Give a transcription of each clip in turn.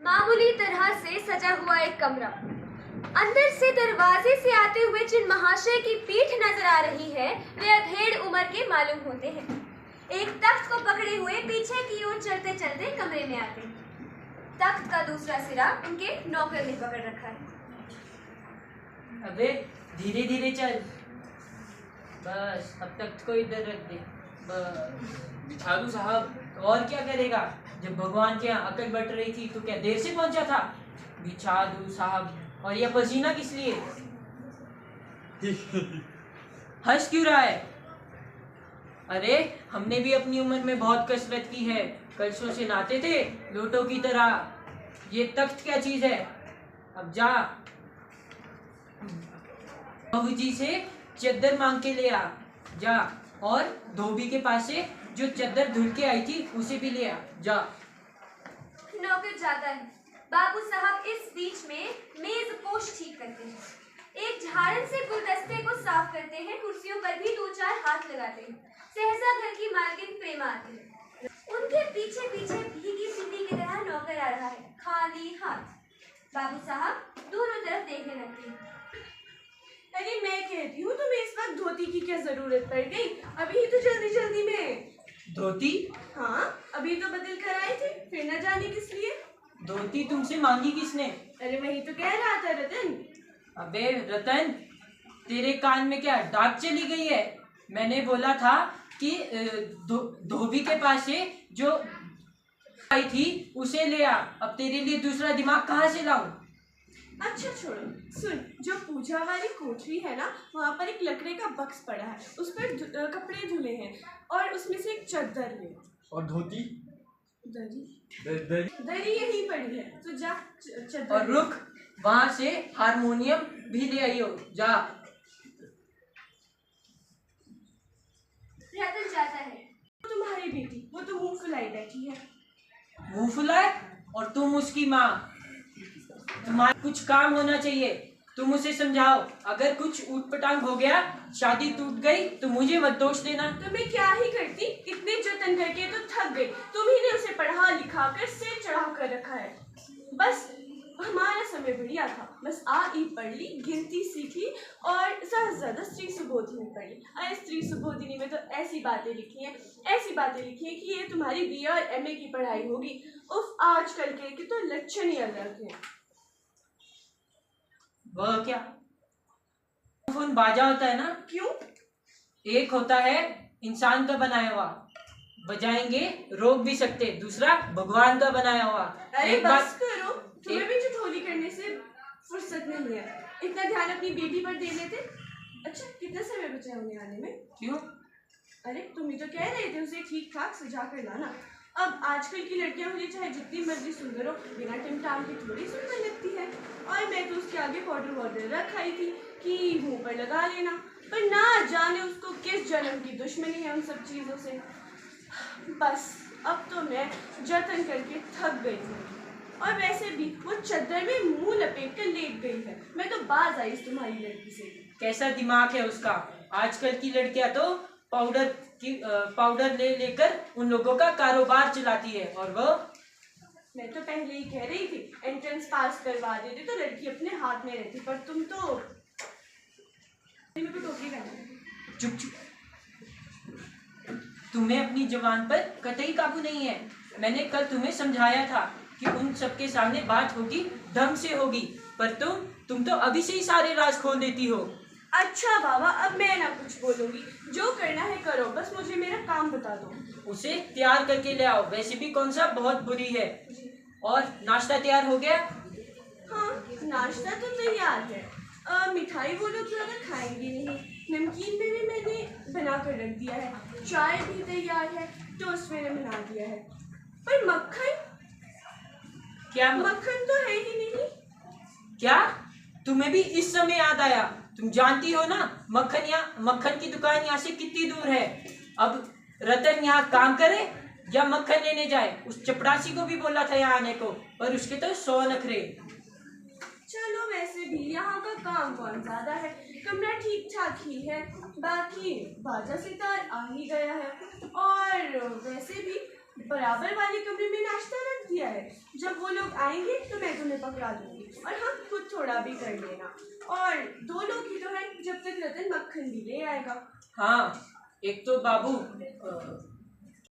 मामूली तरह से सजा हुआ एक कमरा। अंदर से दरवाजे से आते हुए जिन महाशय की पीठ नजर आ रही है वे अधेड़ उम्र के मालूम होते हैं। एक तख्त को पकड़े हुए पीछे की ओर चलते चलते कमरे में आते हैं। तख्त का दूसरा सिरा उनके नौकर ने पकड़ रखा है। अबे धीरे धीरे चल, बस अब तख्त को इधर रख दे। बिछा दूं साहब? और क्या करेगा? जब भगवान के यहाँ अकल बट रही थी तो क्या देर से पहुंचा था? बिछा दूं साहब। और यह पसीना किस लिए? हंस क्यों रहा है? अरे हमने भी अपनी उम्र में बहुत कसरत की है, कलशों से नहाते थे लोटों की तरह। ये तख्त क्या चीज है? अब जा बहू जी से चद्दर मांग के ले आ जा, और धोबी के पास से जो चद्दर धुल के आई थी उसे भी ले आ जा। नौकर जाता है। बाबू साहब इस बीच में मेज पोश ठीक करते हैं। एक झाड़न से गुलदस्ते को साफ करते हैं। कुर्सियों पर भी 2-4 हाथ लगाते हैं। सहसा घर की मालकिन प्रेमा आती है। उनके पीछे पीछे भीगी पिंडी की तरह नौकर आ रहा है, खाली हाथ। बाबू साहब दोनों तरफ देखने लगते हैं। अरे मैं कहती हूँ तुम्हें इस वक्त धोती की क्या जरूरत पड़ गई? अभी तो जल्दी जल्दी में। धोती? हाँ, अभी तो बदल कर आए थे, फिर न जाने किस लिए। धोती तुमसे मांगी किसने? अरे वही तो कह रहा था रतन। अबे रतन, तेरे कान में क्या डाक चली गई है? मैंने बोला था कि धोबी के पास से जो आई थी उसे ले आ। अब तेरे लिए दूसरा दिमाग कहाँ से लाऊं? अच्छा छोड़ो, सुन, जो पूजा वाली कोठरी है ना, वहाँ पर एक लकड़े का बक्स पड़ा है, उस पर कपड़े धुले हैं और उसमें से एक चद्दर ले। और धोती? दरी दरी यही पड़ी है, तो जा चद्दर। और रुक, वहाँ से हारमोनियम भी ले आई हो, जा। रतन जाता है। तुम्हारी बेटी, वो तो मुंह फुलाई बैठी है। मुंह फुलाए? और तुम उसकी माँ। तुम्हारा कुछ काम होना चाहिए। तुम उसे समझाओ, अगर कुछ ऊटपटांग हो गया, शादी टूट गई तो मुझे मत दोष देना। तो मैं क्या ही करती, इतने जतन करके तो थक गई। तुम्ही ने उसे पढ़ा लिखा कर सिर चढ़ा कर रखा है। बस हमारा समय बढ़िया था, बस आ ई पढ़ ली, गिनती सीख ली और ज्यादा से ज्यादा स्त्री सुबोधिनी पढ़ ली। अरे स्त्री सुबोधिनी में तो ऐसी बातें लिखी हैं कि ये तुम्हारी BA और MA की पढ़ाई होगी। उफ, आजकल के तो लक्षण ही अलग है। वह क्या? फोन बाजा होता है ना? क्यों? एक होता है इंसान का बनाया हुआ, बजाएंगे रोक भी सकते। दूसरा भगवान का बनाया हुआ। अरे बस करो, तुम्हें भी ठिठोली करने से फुर्सत नहीं है। इतना ध्यान अपनी बेटी पर दे लेते। अच्छा, कितना समय बचा है उन्हें आने में? क्यों? अरे तुम ही तो कह रहे थे उसे ठीक ठाक सजा कर लाना। अब आजकल की लड़कियां मुझे चाहे जितनी मर्जी सुंदर हो, बिना टिमटाम की थोड़ी सुंदर लगती है। और मैं तो उसके आगे पाउडर रख आई थी कि मुंह पर लगा लेना, पर ना जाने उसको किस जन्म की दुश्मनी है उन सब चीज़ों से। बस अब तो मैं जतन करके थक गई हूँ। और वैसे भी वो चद्दर में मुंह लपेट कर लेट गई है। मैं तो बाज आई इस तुम्हारी लड़की से। कैसा दिमाग है उसका? आजकल की लड़कियां तो पाउडर ले लेकर उन लोगों का कारोबार चलाती है। और वो मैं तो पहले ही कह रही थी एंट्रेंस पास करवा देती तो लड़की अपने हाथ में रहती, पर तुम तो टोकरी करना। चुप चुप, तुम्हें अपनी जुबान पर कतई काबू नहीं है। मैंने कल तुम्हें समझाया था कि उन सबके सामने बात होगी, ढंग से होगी, पर तुम तो अभी से ही सारे राज खोल देती हो। अच्छा बाबा, अब मैं ना कुछ बोलूंगी, जो करना है करो, बस मुझे मेरा काम बता दो। उसे तैयार करके ले आओ, वैसे भी कौन सा बहुत बुरी है। और नाश्ता तैयार हो गया? हाँ, नाश्ता तो तैयार है। मिठाई वो लोग ज़्यादा खाएंगे नहीं, नमकीन में भी मैंने बना कर रख दिया है, चाय भी तैयार है, टोस्ट मैंने बना दिया है, पर मक्खन? क्या मक्खन तो है ही नहीं। क्या तुम्हें भी इस समय याद आया? तुम जानती हो ना मक्खन की दुकान यहाँ से कितनी दूर है। अब रतन यहाँ काम करे या मक्खन लेने जाए? उस चपरासी को भी बोला था यहाँ आने को, पर उसके तो 100 नखरे। चलो वैसे भी यहाँ का काम कौन ज्यादा है, कमरा ठीक ठाक ही है, बाकी बाजा सितार आ ही गया है। और वैसे भी बराबर वाले कमरे में नाश्ता रख दिया है। जब वो लोग आएंगे तो मैं तुम्हें पकड़ा दूंगी और हम खुद थोड़ा भी कर लेना। और 2 लोग ही तो हैं, जब तक रतन मक्खन भी ले आएगा। हाँ, एक तो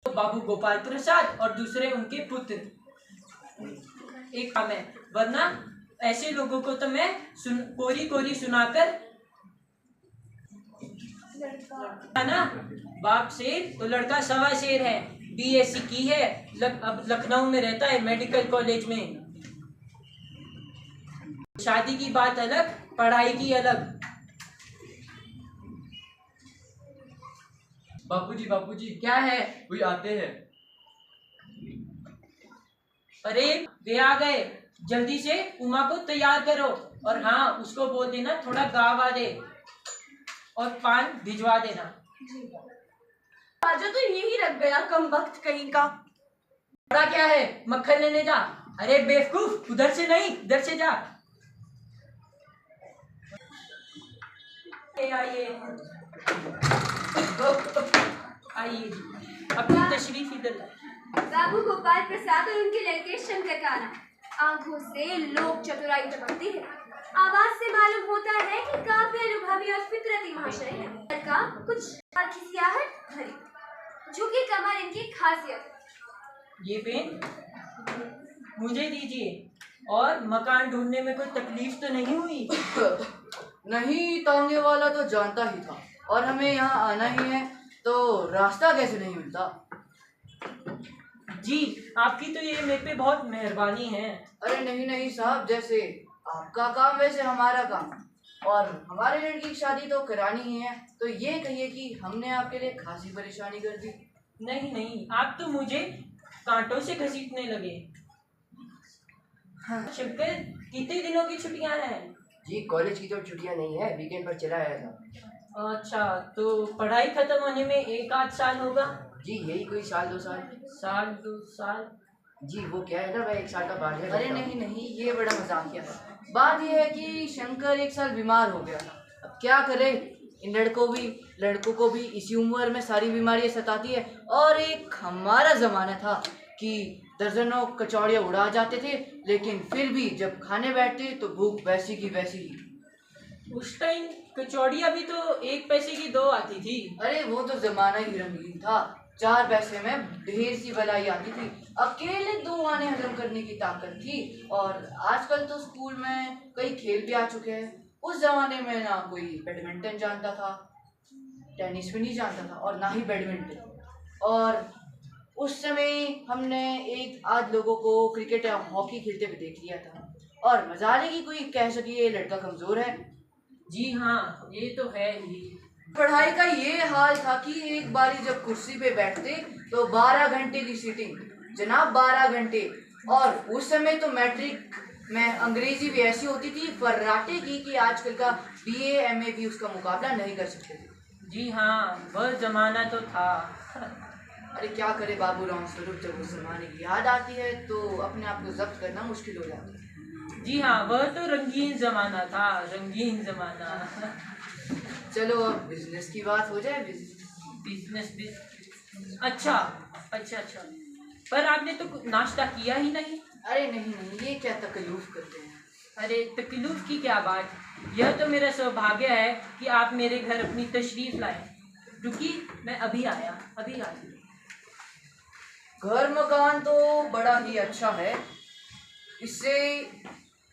बाबू गोपाल प्रसाद और दूसरे उनके पुत्र। एक काम है, वरना ऐसे लोगों को तो मैं कोरी कोरी सुनाकर है ना। बाप शेर तो लड़का सवा शेर है। बीएससी की है, अब लखनऊ में रहता है मेडिकल कॉलेज में। शादी की बात अलग, पढ़ाई की अलग। बापूजी क्या है? कोई आते हैं। अरे वे आ गए, जल्दी से उमा को तैयार करो। और हाँ, उसको बोल देना थोड़ा गावा दे और पान भिजवा देना। राजा तो यही रख गया, कम वक्त कहीं का। बड़ा क्या है, मक्खन लेने जा। अरे बेवकूफ, उधर से नहीं, इधर से जा। आइए आइए, अपनी तशरीफ इधर लाइए। बाबू गोपाल प्रसाद और उनके लड़के शंकर का आना। आंखों से लोक चतुराई टपकती है। आवाज से मालूम होता है कि काफी अनुभवी और फितरती महाशय है। लड़का कुछ और खिसियाहट भरी, झुकी कमर इनकी खासियत है। ये पेन मुझे दीजिए। और मकान ढूंढने में कोई तकलीफ तो नहीं हुई? नहीं, तांगे वाला तो जानता ही था और हमें यहाँ आना ही है, तो रास्ता कैसे नहीं मिलता। जी, आपकी तो ये मेरे पे बहुत मेहरबानी है। अरे नहीं साहब, जैसे आपका काम वैसे हमारा काम। और हमारे लड़की की शादी तो करानी ही है, तो ये कहिए कि हमने आपके लिए खासी परेशानी कर दी। नहीं, आप तो मुझे कांटों से घसीटने लगे। हाँ। शंकर, कितने दिनों की छुट्टियां हैं? जी कॉलेज की तो छुट्टियां नहीं है, वीकेंड पर चला आया था। अच्छा, तो पढ़ाई खत्म होने में 1 आध साल होगा? जी यही कोई साल 2 साल। साल 2 साल? जी वो क्या है ना, मैं 1 साल का बाहर गया अरे था। नहीं, ये बड़ा मजाकिया है। बात यह है कि शंकर 1 साल बीमार हो गया था। अब क्या करे, इन लड़कों को भी इसी उम्र में सारी बीमारियां सताती है। और एक हमारा ज़माना था कि दर्जनों कचौड़ियाँ उड़ा जाते थे, लेकिन फिर भी जब खाने बैठते तो भूख वैसी की वैसी ही। उस टाइम कचौड़ियाँ भी तो 1 पैसे की 2 आती थी। अरे वो तो ज़माना ही रंगीन था। 4 पैसे में ढेर सी भलाई आती थी। अकेले 2 आने हजम करने की ताकत थी। और आजकल तो स्कूल में कई खेल भी आ चुके हैं। उस जमाने में ना कोई बैडमिंटन जानता था, टेनिस भी नहीं जानता था, और ना ही बैडमिंटन। और उस समय हमने 1 आध लोगों को क्रिकेट या हॉकी खेलते हुए देख लिया था। और मजाले की कोई कह सके ये लड़का कमजोर है। जी हाँ, ये तो है ही। पढ़ाई का ये हाल था कि एक बारी जब कुर्सी पे बैठते तो 12 घंटे की सीटिंग, जनाब 12 घंटे। और उस समय तो मैट्रिक में अंग्रेजी भी ऐसी होती थी फर्राटे की कि आजकल का BA MA भी उसका मुकाबला नहीं कर सकते थे। जी हाँ, वह जमाना तो था। अरे क्या करे बाबू राम स्वरूप, जब उस जमाने की याद आती है तो अपने आप को जब्त करना मुश्किल हो जाता है। जी हाँ, वह तो रंगीन जमाना था, रंगीन जमाना। चलो अब बिजनेस की बात हो जाए। बिजनेस। अच्छा, पर आपने तो नाश्ता किया ही नहीं। अरे नहीं, ये क्या तकल्लुफ करते हैं। अरे तकल्लुफ की क्या बात, यह तो मेरा सौभाग्य है कि आप मेरे घर अपनी तशरीफ लाए। रुकी, मैं अभी आया। घर मकान तो बड़ा ही अच्छा है, इससे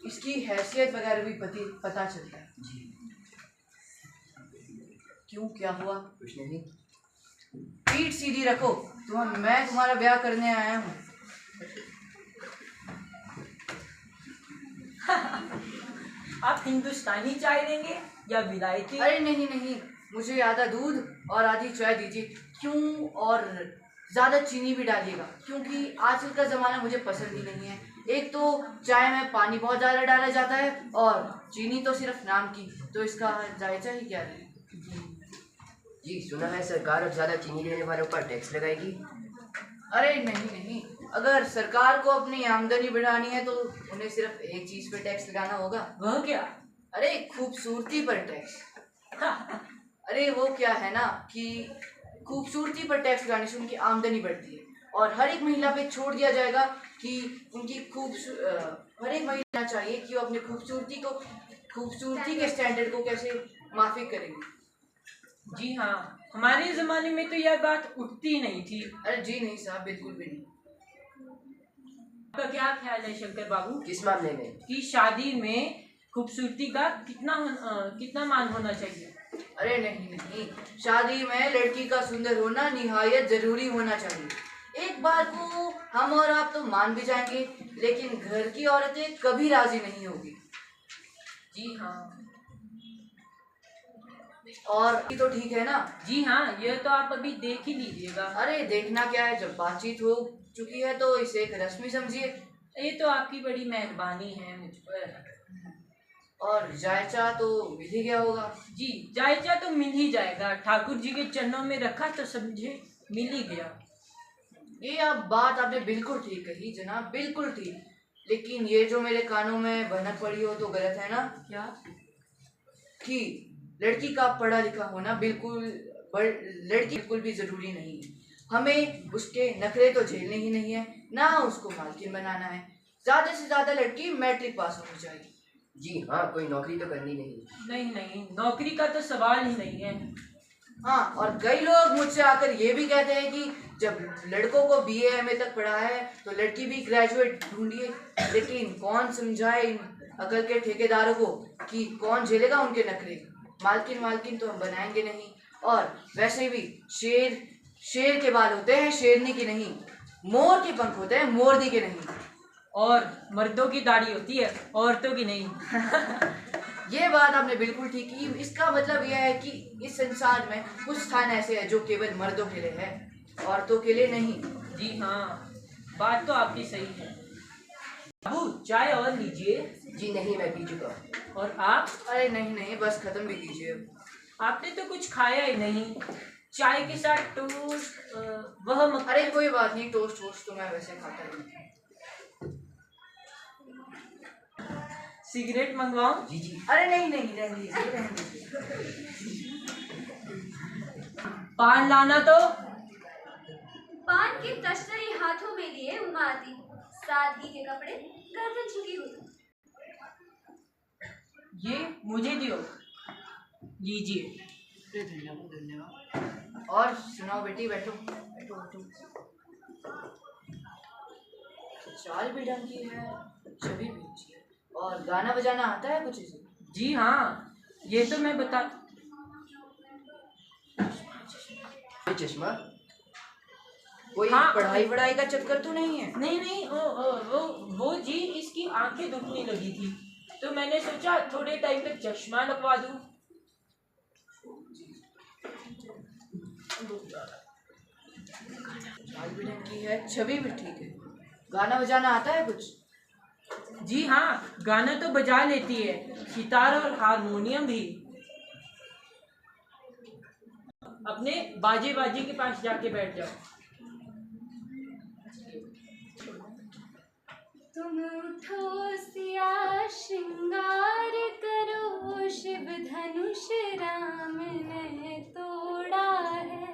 इसकी हैसियत वगैरह भी पता चलता है। क्यों, क्या हुआ? कुछ नहीं। पीठ सीधी रखो, मैं तुम्हारा ब्याह करने आया हूँ। आप हिंदुस्तानी चाय देंगे या विलायती? अरे नहीं, मुझे आधा दूध और आधी चाय दीजिए। क्यों, और ज़्यादा चीनी भी डालिएगा, क्योंकि आजकल का ज़माना मुझे पसंद ही नहीं है। एक तो चाय में पानी बहुत ज़्यादा डाला जाता है और चीनी तो सिर्फ नाम की, तो इसका जायजा ही क्या है। जी सुना है सरकार अब ज्यादा चीनी लेने वालों पर टैक्स लगाएगी। अरे नहीं, अगर सरकार को अपनी आमदनी बढ़ानी है तो उन्हें सिर्फ एक चीज़ पे टैक्स लगाना होगा। वह क्या? अरे खूबसूरती पर टैक्स। अरे वो क्या है ना कि खूबसूरती पर टैक्स लगाने से उनकी आमदनी बढ़ती है और हर एक महिला पे छोड़ दिया जाएगा कि उनकी हर एक महिला चाहिए कि वो अपनी खूबसूरती के स्टैंडर्ड को कैसे माफिक करेगी। जी हाँ, हमारे जमाने में तो यह बात उठती नहीं थी। अरे जी नहीं साहब, बिल्कुल भी नहीं। आपका क्या ख्याल है शंकर बाबू किस मामले में? कि शादी में खूबसूरती का कितना मान होना चाहिए? अरे नहीं नहीं, शादी में लड़की का सुंदर होना निहायत जरूरी होना चाहिए। एक बार को हम और आप तो मान भी जाएंगे, लेकिन घर की औरतें कभी राजी नहीं होगी। जी हाँ। और ये तो ठीक है ना? जी हाँ, यह तो आप अभी देख ही लीजिएगा। अरे देखना क्या है, जब बातचीत हो चुकी है तो इसे एक रस्मी समझिए। ये तो आपकी बड़ी मेहरबानी है मुझ पर। और जायचा तो मिल ही गया होगा। जी, जायजा तो मिल ही जाएगा। ठाकुर जी के चरणों में रखा तो समझे मिल ही गया। ये बात आपने बिल्कुल ठीक कही जनाब, बिल्कुल ठीक। लेकिन ये जो मेरे कानों में भनक पड़ी हो तो गलत है ना? क्या? कि लड़की का पढ़ा लिखा होना लड़की बिल्कुल भी जरूरी नहीं है। हमें उसके नखरे तो झेलने ही नहीं है, ना उसको मालकिन बनाना है। ज्यादा से ज्यादा लड़की मैट्रिक पास होनी चाहिए। जी हाँ, कोई नौकरी तो करनी नहीं। नहीं नहीं, नौकरी का तो सवाल ही नहीं है। हाँ, और कई लोग मुझसे आकर ये भी कहते हैं कि जब लड़कों को BA MA तक पढ़ा है तो लड़की भी ग्रेजुएट ढूंढिए। लेकिन कौन समझाए इन अकल के ठेकेदारों को कि कौन झेलेगा उनके नखरे। मालकिन तो हम बनाएंगे नहीं। और वैसे भी शेर के बाल होते हैं, शेरनी की नहीं। मोर के पंख होते हैं, मोरनी के नहीं। और मर्दों की दाढ़ी होती है, औरतों की नहीं। ये बात आपने बिल्कुल ठीक की। इसका मतलब यह है कि इस संसार में कुछ स्थान ऐसे हैं जो केवल मर्दों के लिए है, औरतों के लिए नहीं। जी हाँ, बात तो आपकी सही है। बाबू, चाय और लीजिए। जी नहीं, मैं पी चुका हूँ। और आप? अरे नहीं नहीं, बस खत्म भी कीजिए। आपने तो कुछ खाया ही नहीं। चाय के साथ टोस्ट, वह मक्खन। अरे कोई बात नहीं, टोस्ट वोस्ट तो मैं वैसे खाता नहीं। सिगरेट मंगवाऊं? जी जी। अरे नहीं नहीं, रहने दीजिए। पान लाना तो। पान की तश्तरी हाथों में लिए उमा आती, सादगी के कपड़े गर्दन झुकी हुई। ये मुझे दियो, लीजिए। धन्यवाद। और सुनाओ बेटी, बैठो बैठो बैठो। चाल भी ढंग की है, छवि भी अच्छी है। और गाना बजाना आता है कुछ इसे? जी हाँ, ये तो मैं बता। ये चश्मा? कोई हाँ। पढ़ाई का चक्कर तो नहीं है? नहीं नहीं, वो जी, इसकी आंखें दुखने लगी थी तो मैंने सोचा थोड़े टाइम तक चश्मा लगवा दूं। चाल भी ढंग की है, छवि भी ठीक है। गाना बजाना आता है कुछ? जी हाँ, गाना तो बजा लेती है, सितार और हारमोनियम भी। अपने बाजे के पास जाके बैठ जाओ। तुम उठो सिया श्रृंगार करो, शिव धनुष राम ने तोड़ा है।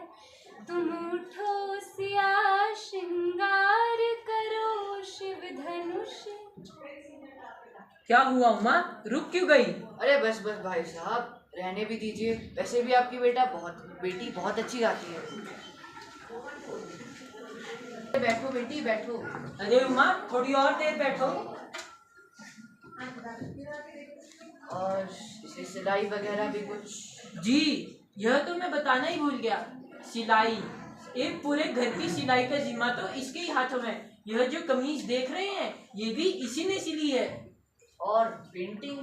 तुम उठो सिया श्रृंगार करो, शिव धनुष। क्या हुआ उमा, रुक क्यों गई? अरे बस बस भाई साहब, रहने भी दीजिए। वैसे भी आपकी बेटी बहुत अच्छी गाती है। बैठो बेटी बैठो। अरे उमा, थोड़ी और देर बैठो। और इसे सिलाई वगैरह भी कुछ? जी, यह तो मैं बताना ही भूल गया। सिलाई, एक पूरे घर की सिलाई का जिम्मा तो इसके ही हाथों में। यह जो कमीज देख रहे हैं, ये भी इसी ने सिली है। और पेंटिंग?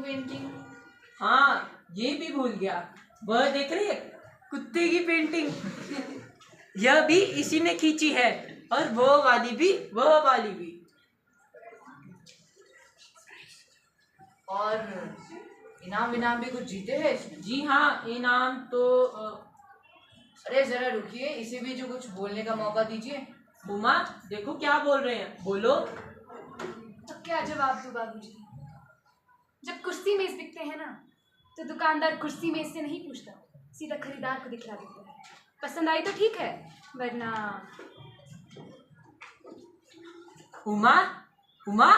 हाँ, ये भी भूल गया। वह देख रही है, कुत्ते की पेंटिंग, यह भी इसी ने खींची है। और वो वाली भी। और इनाम भी कुछ जीते हैं इसमें? जी हाँ, इनाम तो अरे जरा रुकिए, इसे भी जो कुछ बोलने का मौका दीजिए। उमा, देखो क्या बोल रहे हैं, बोलो। अब क्या जवाब दूं बाबूजी? जब कुर्सी मेज बिकते हैं ना, तो दुकानदार कुर्सी मेज से नहीं पूछता, सीधा खरीदार को दिखला देता है। पसंद आई तो ठीक है, वरना उमा, उमा,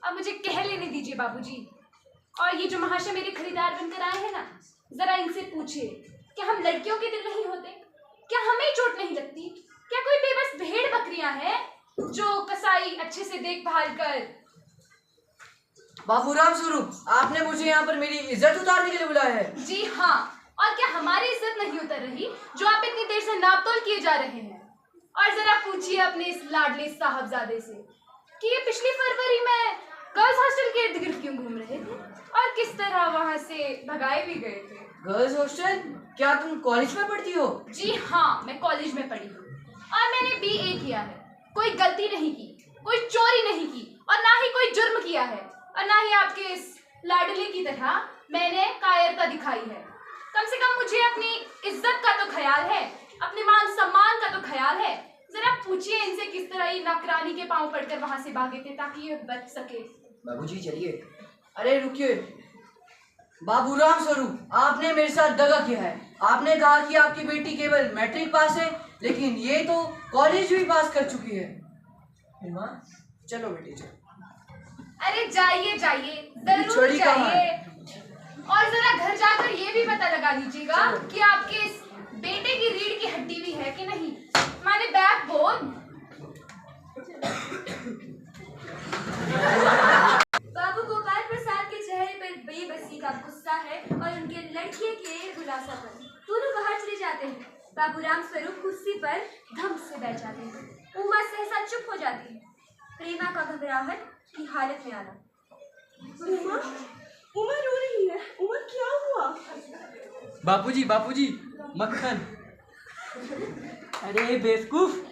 अब मुझे कह लेने दीजिए बाबूजी। और ये जो महाशय मेरे खरीदार बनकर आए हैं ना, जरा इनसे पूछिए कि हम लड़कियों के दिल नहीं होते? क्या हमें चोट नहीं लगती? क्या कोई बेबस भेड़ बकरियां हैं जो कसाई अच्छे से देखभाल कर। बाबूराम स्वरूप, आपने मुझे यहाँ पर मेरी इज्जत उतारने के लिए बुलाया है? जी हाँ, और क्या हमारी इज्जत नहीं उतर रही जो आप इतनी देर से नापतोल किए जा रहे हैं? और जरा पूछिए अपने इस लाडले साहबजादे से कि ये पिछली फरवरी में गर्ल्स हॉस्टल के इर्द गिर्द क्यों घूम रहे थे और किस तरह वहां से भगाए भी गए थे। Girls hostel? क्या तुम कॉलेज में पढ़ती हो? जी हाँ, मैं कॉलेज में पढ़ी हूँ और मैंने BA किया है। कोई गलती नहीं की, कोई चोरी नहीं की और ना ही कोई जुर्म किया है, और ना ही आपके इस लाडले की तरह मैंने कायरता दिखाई है। कम से कम मुझे अपनी इज्जत का तो ख्याल है, अपने मान सम्मान का तो ख्याल है। जरा पूछिए इनसे किस तरह ये नौकरानी के पांव पड़कर वहां से भागे थे ताकि ये बच सके। बाबूजी चलिए। अरे रुकिए बाबूराम स्वरूप, आपने मेरे साथ दगा किया है। आपने कहा कि आपकी बेटी केवल मैट्रिक पास है, लेकिन ये तो कॉलेज भी पास कर चुकी है। उमा, चलो बेटी चलो। अरे जाइए जाइए, जरूर छड़ी कहाँ जाइए। है? और जरा घर जाकर ये भी पता लगा लीजिएगा कि आपके इस बेटे की रीढ़ की हड्डी भी है कि नहीं, माने बैकबोन। बाबू गोपाल प्रसाद के चेहरे पर बेबसी का गुस्सा है और उनके लड़के के गुलासा पर। दोनों बाहर चले जाते हैं। बाबूराम स्वरूप कुर्सी पर धम से बैठ जाते हैं। उमा सहसा चुप हो जाती है। प्रेमा का घबराहट की हालत में आना। उमा, उमा रो रही है। उमा क्या हुआ? बापूजी, बापूजी, मक्खन। अरे बेवकूफ,